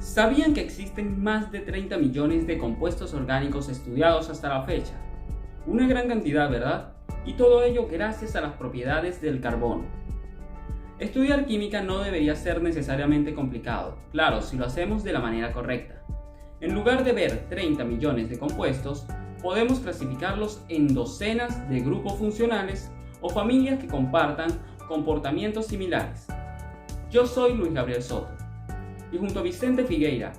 ¿Sabían que existen más de 30 millones de compuestos orgánicos estudiados hasta la fecha? Una gran cantidad, ¿verdad? Y todo ello gracias a las propiedades del carbono. Estudiar química no debería ser necesariamente complicado, claro, si lo hacemos de la manera correcta. En lugar de ver 30 millones de compuestos, podemos clasificarlos en docenas de grupos funcionales o familias que compartan comportamientos similares. Yo soy Luis Gabriel Soto y junto a Vicente Figueira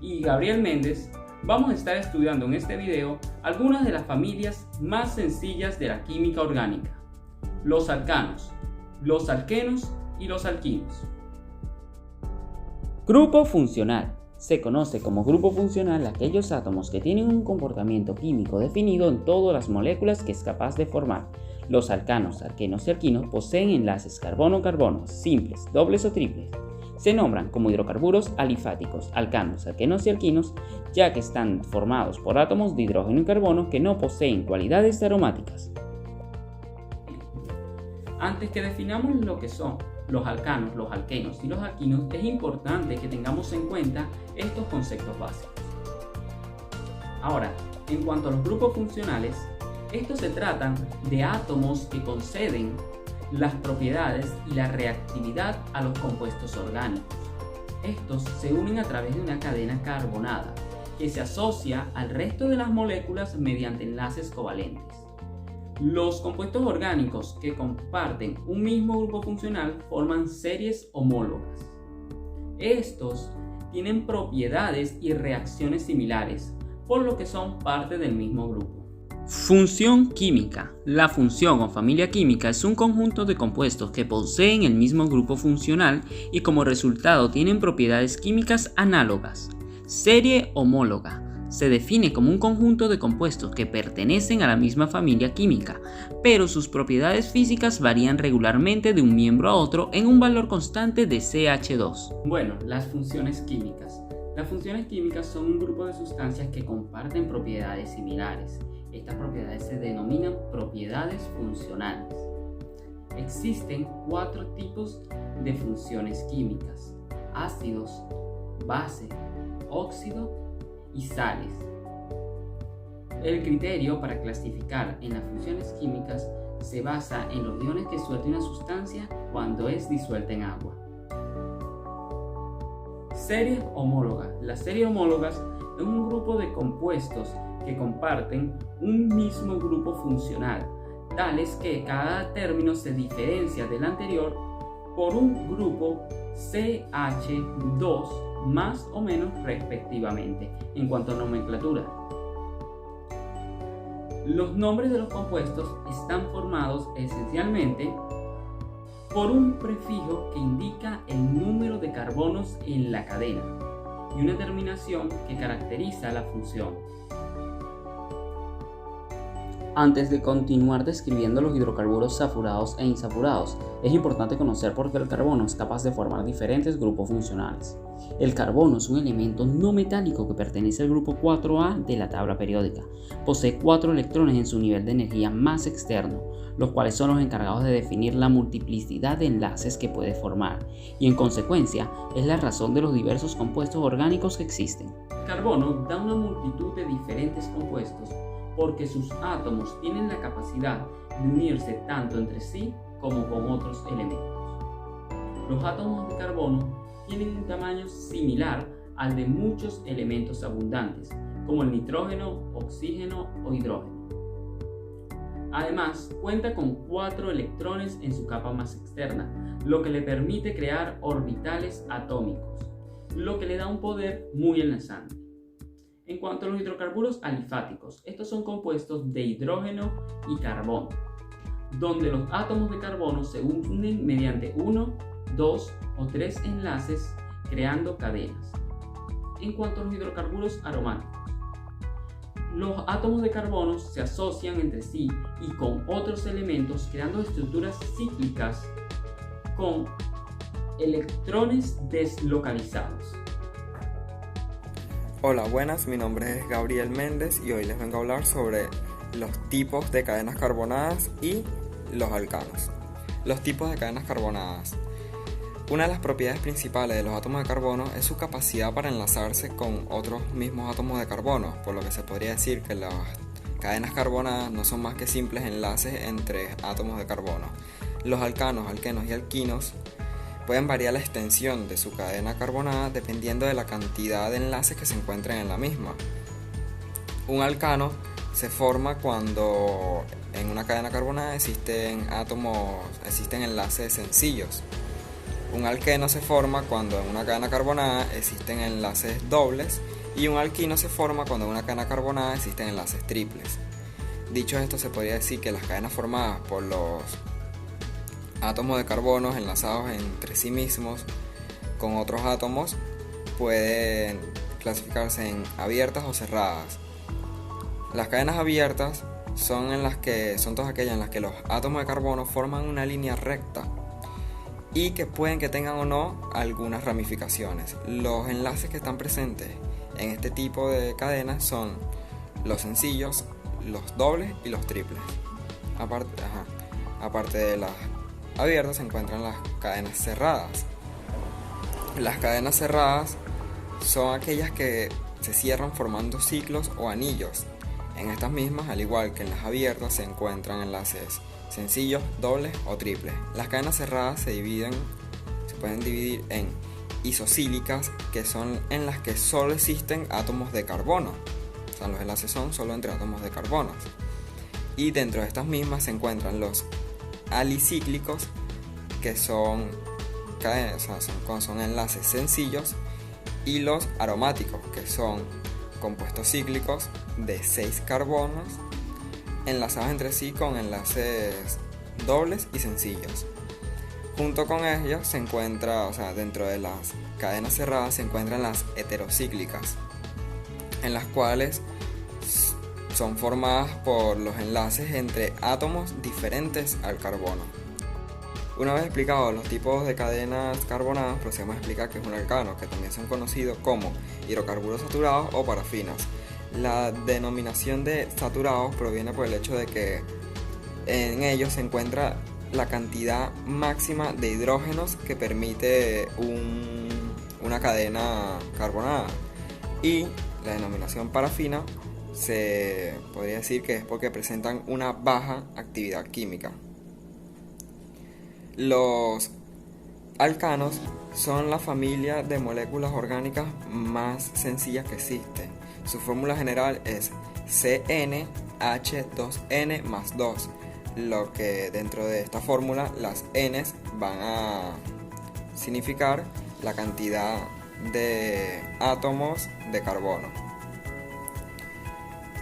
y Gabriel Méndez vamos a estar estudiando en este video algunas de las familias más sencillas de la química orgánica: los alcanos, los alquenos y los alquinos. Grupo funcional. Se conoce como grupo funcional aquellos átomos que tienen un comportamiento químico definido en todas las moléculas que es capaz de formar. Los alcanos, alquenos y alquinos poseen enlaces carbono-carbono simples, dobles o triples. Se nombran como hidrocarburos alifáticos, alcanos, alquenos y alquinos, ya que están formados por átomos de hidrógeno y carbono que no poseen cualidades aromáticas. Antes que definamos lo que son los alcanos, los alquenos y los alquinos, es importante que tengamos en cuenta estos conceptos básicos. Ahora, en cuanto a los grupos funcionales, estos se tratan de átomos que conceden las propiedades y la reactividad a los compuestos orgánicos. Estos se unen a través de una cadena carbonada que se asocia al resto de las moléculas mediante enlaces covalentes. Los compuestos orgánicos que comparten un mismo grupo funcional forman series homólogas. Estos tienen propiedades y reacciones similares, por lo que son parte del mismo grupo. Función química. La función o familia química es un conjunto de compuestos que poseen el mismo grupo funcional y como resultado tienen propiedades químicas análogas. Serie homóloga. Se define como un conjunto de compuestos que pertenecen a la misma familia química, pero sus propiedades físicas varían regularmente de un miembro a otro en un valor constante de CH2. Bueno, las funciones químicas. Las funciones químicas son un grupo de sustancias que comparten propiedades similares. Estas propiedades se denominan propiedades funcionales. Existen 4 tipos de funciones químicas: ácidos, base, óxido y sales. El criterio para clasificar en las funciones químicas se basa en los iones que suelta una sustancia cuando es disuelta en agua. Series homólogas. Las series homólogas es un grupo de compuestos que comparten un mismo grupo funcional, tales que cada término se diferencia del anterior por un grupo CH2 más o menos respectivamente. En cuanto a nomenclatura, los nombres de los compuestos están formados esencialmente por un prefijo que indica el número de carbonos en la cadena y una terminación que caracteriza la función. Antes de continuar describiendo los hidrocarburos sulfurados e insaturados, es importante conocer por qué el carbono es capaz de formar diferentes grupos funcionales. El carbono es un elemento no metálico que pertenece al grupo 4A de la tabla periódica. Posee 4 electrones en su nivel de energía más externo, los cuales son los encargados de definir la multiplicidad de enlaces que puede formar, y en consecuencia es la razón de los diversos compuestos orgánicos que existen. El carbono da una multitud de diferentes compuestos porque sus átomos tienen la capacidad de unirse tanto entre sí como con otros elementos. Los átomos de carbono tienen un tamaño similar al de muchos elementos abundantes, como el nitrógeno, oxígeno o hidrógeno. Además, cuenta con 4 electrones en su capa más externa, lo que le permite crear orbitales atómicos, lo que le da un poder muy enlazante. En cuanto a los hidrocarburos alifáticos, estos son compuestos de hidrógeno y carbono, donde los átomos de carbono se unen mediante 1, 2 o 3 enlaces creando cadenas. En cuanto a los hidrocarburos aromáticos, los átomos de carbono se asocian entre sí y con otros elementos creando estructuras cíclicas con electrones deslocalizados. Hola, buenas, mi nombre es Gabriel Méndez y hoy les vengo a hablar sobre los tipos de cadenas carbonadas y los alcanos. Los tipos de cadenas carbonadas. Una de las propiedades principales de los átomos de carbono es su capacidad para enlazarse con otros mismos átomos de carbono, por lo que se podría decir que las cadenas carbonadas no son más que simples enlaces entre átomos de carbono. Los alcanos, alquenos y alquinos pueden variar la extensión de su cadena carbonada dependiendo de la cantidad de enlaces que se encuentren en la misma. Un alcano se forma cuando en una cadena carbonada existen enlaces sencillos. Un alqueno se forma cuando en una cadena carbonada existen enlaces dobles y un alquino se forma cuando en una cadena carbonada existen enlaces triples. Dicho esto, se podría decir que las cadenas formadas por los átomos de carbono enlazados entre sí mismos con otros átomos pueden clasificarse en abiertas o cerradas. Las cadenas abiertas son todas aquellas en las que los átomos de carbono forman una línea recta y que pueden que tengan o no algunas ramificaciones. Los enlaces que están presentes en este tipo de cadenas son los sencillos, los dobles y los triples. Aparte de las abiertas se encuentran las cadenas cerradas. Las cadenas cerradas son aquellas que se cierran formando ciclos o anillos. En estas mismas, al igual que en las abiertas, se encuentran enlaces sencillos, dobles o triples. Las cadenas cerradas se pueden dividir en isocílicas, que son en las que solo existen átomos de carbono. O sea, los enlaces son solo entre átomos de carbono. Y dentro de estas mismas se encuentran los alicíclicos, que son enlaces sencillos, y los aromáticos, que son compuestos cíclicos de 6 carbonos enlazados entre sí con enlaces dobles y sencillos. Junto con ellos se encuentra, dentro de las cadenas cerradas se encuentran las heterocíclicas, en las cuales son formadas por los enlaces entre átomos diferentes al carbono. Una vez explicados los tipos de cadenas carbonadas, procedemos a explicar qué es un alcano, que también son conocidos como hidrocarburos saturados o parafinas. La denominación de saturados proviene por el hecho de que en ellos se encuentra la cantidad máxima de hidrógenos que permite una cadena carbonada. Y la denominación parafina se podría decir que es porque presentan una baja actividad química. Los alcanos son la familia de moléculas orgánicas más sencillas que existen. Su fórmula general es CnH2n más 2, lo que dentro de esta fórmula las N's van a significar la cantidad de átomos de carbono.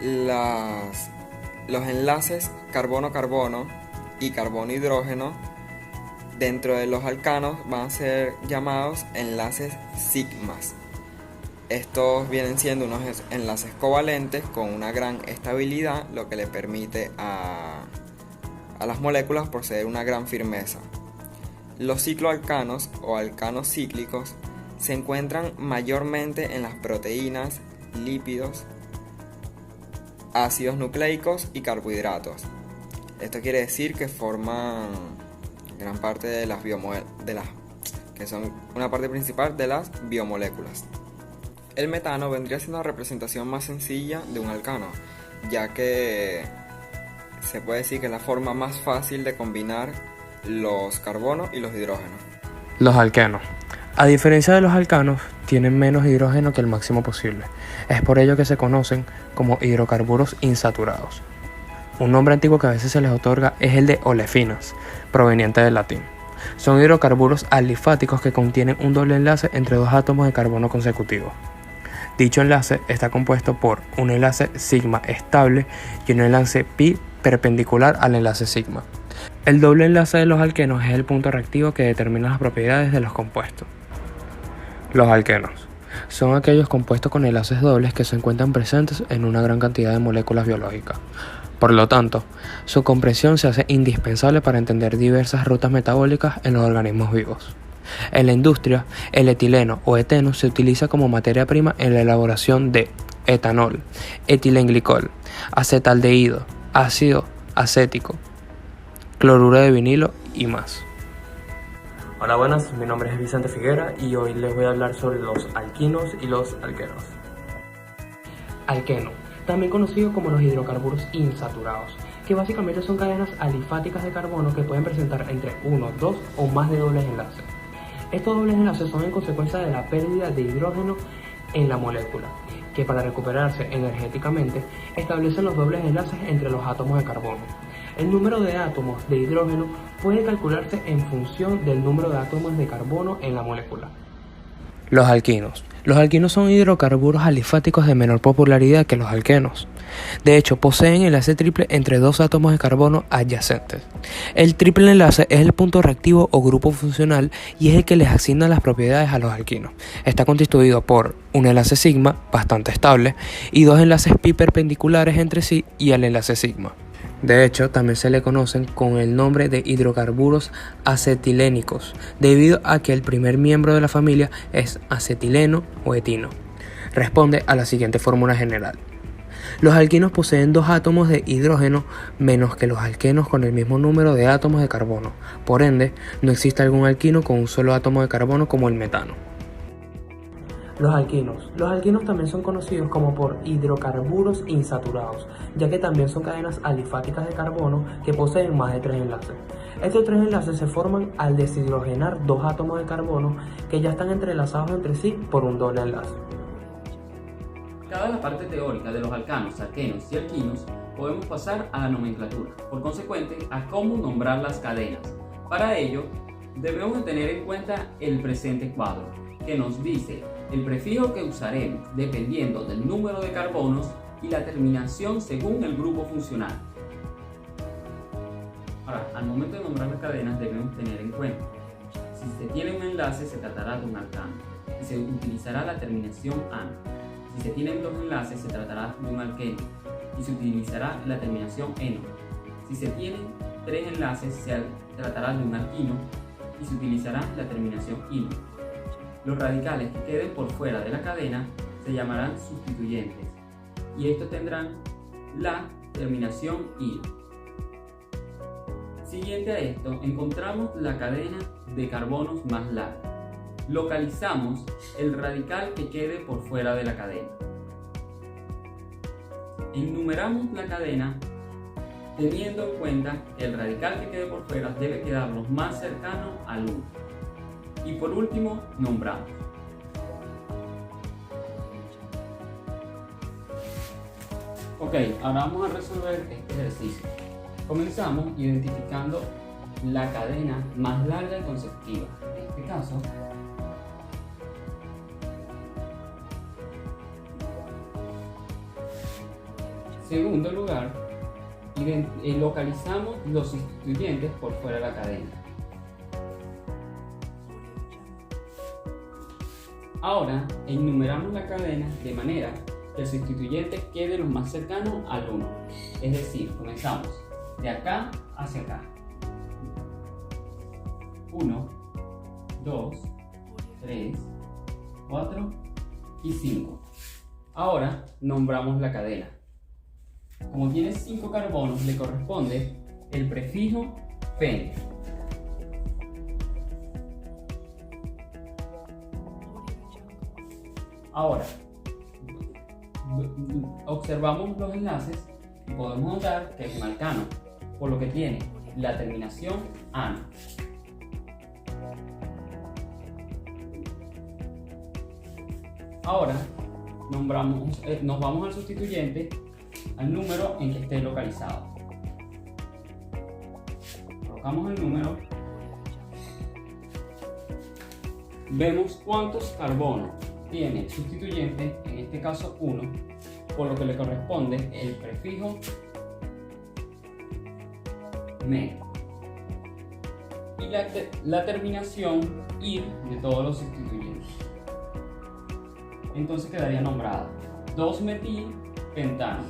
Los enlaces carbono-carbono y carbono-hidrógeno dentro de los alcanos van a ser llamados enlaces sigmas. Estos vienen siendo unos enlaces covalentes con una gran estabilidad, lo que le permite a las moléculas poseer una gran firmeza. Los cicloalcanos o alcanos cíclicos se encuentran mayormente en las proteínas, lípidos, ácidos nucleicos y carbohidratos. Esto quiere decir que forman gran parte de las que son una parte principal de las biomoléculas. El metano vendría siendo la representación más sencilla de un alcano, ya que se puede decir que es la forma más fácil de combinar los carbonos y los hidrógenos. Los alquenos. A diferencia de los alcanos, tienen menos hidrógeno que el máximo posible. Es por ello que se conocen como hidrocarburos insaturados. Un nombre antiguo que a veces se les otorga es el de olefinas, proveniente del latín. Son hidrocarburos alifáticos que contienen un doble enlace entre dos átomos de carbono consecutivos. Dicho enlace está compuesto por un enlace sigma estable y un enlace pi perpendicular al enlace sigma. El doble enlace de los alquenos es el punto reactivo que determina las propiedades de los compuestos. Los alquenos son aquellos compuestos con enlaces dobles que se encuentran presentes en una gran cantidad de moléculas biológicas. Por lo tanto, su comprensión se hace indispensable para entender diversas rutas metabólicas en los organismos vivos. En la industria, el etileno o eteno se utiliza como materia prima en la elaboración de etanol, etilenglicol, acetaldehído, ácido acético, cloruro de vinilo y más. Hola, buenas, mi nombre es Vicente Figuera y hoy les voy a hablar sobre los alquinos y los alquenos. Alqueno, también conocido como los hidrocarburos insaturados, que básicamente son cadenas alifáticas de carbono que pueden presentar entre 1, 2 o más de dobles enlaces. Estos dobles enlaces son en consecuencia de la pérdida de hidrógeno en la molécula, que para recuperarse energéticamente establecen los dobles enlaces entre los átomos de carbono. El número de átomos de hidrógeno puede calcularse en función del número de átomos de carbono en la molécula. Los alquinos. Los alquinos son hidrocarburos alifáticos de menor popularidad que los alquenos. De hecho, poseen enlace triple entre dos átomos de carbono adyacentes. El triple enlace es el punto reactivo o grupo funcional y es el que les asigna las propiedades a los alquinos. Está constituido por un enlace sigma, bastante estable, y dos enlaces pi perpendiculares entre sí y el enlace sigma. De hecho, también se le conocen con el nombre de hidrocarburos acetilénicos, debido a que el primer miembro de la familia es acetileno o etino. Responde a la siguiente fórmula general. Los alquinos poseen dos átomos de hidrógeno menos que los alquenos con el mismo número de átomos de carbono. Por ende, no existe algún alquino con un solo átomo de carbono como el metano. Los alquinos también son conocidos como por hidrocarburos insaturados, ya que también son cadenas alifáticas de carbono que poseen más de 3 enlaces. Estos 3 enlaces se forman al deshidrogenar dos átomos de carbono que ya están entrelazados entre sí por un doble enlace. Dada la parte teórica de los alcanos, alquenos y alquinos, podemos pasar a la nomenclatura, por consecuente a cómo nombrar las cadenas. Para ello, debemos tener en cuenta el presente cuadro, que nos dice el prefijo que usaremos dependiendo del número de carbonos y la terminación según el grupo funcional. Ahora, al momento de nombrar las cadenas debemos tener en cuenta: si se tiene un enlace se tratará de un alcano y se utilizará la terminación ano. Si se tienen dos enlaces se tratará de un alqueno y se utilizará la terminación eno. Si se tienen tres enlaces se tratará de un alquino y se utilizará la terminación ino. Los radicales que queden por fuera de la cadena se llamarán sustituyentes y estos tendrán la terminación ino. Siguiente a esto, encontramos la cadena de carbonos más larga. Localizamos el radical que quede por fuera de la cadena. Enumeramos la cadena teniendo en cuenta que el radical que quede por fuera debe quedar lo más cercano al 1. Y por último, nombramos. Ok, ahora vamos a resolver este ejercicio. Comenzamos identificando la cadena más larga y consecutiva. En este caso, segundo lugar, localizamos los sustituyentes por fuera de la cadena. Ahora enumeramos la cadena de manera que el sustituyente quede lo más cercano al 1. Es decir, comenzamos de acá hacia acá. 1, 2, 3, 4 y 5. Ahora nombramos la cadena. Como tiene 5 carbonos, le corresponde el prefijo pen. Ahora, observamos los enlaces y podemos notar que es un alcano, por lo que tiene la terminación ano. Ahora, nos vamos al sustituyente, al número en que esté localizado. Colocamos el número. Vemos cuántos carbonos tiene el sustituyente, en este caso 1, por lo que le corresponde el prefijo me y la terminación ir de todos los sustituyentes. Entonces quedaría nombrada 2-metilpentano.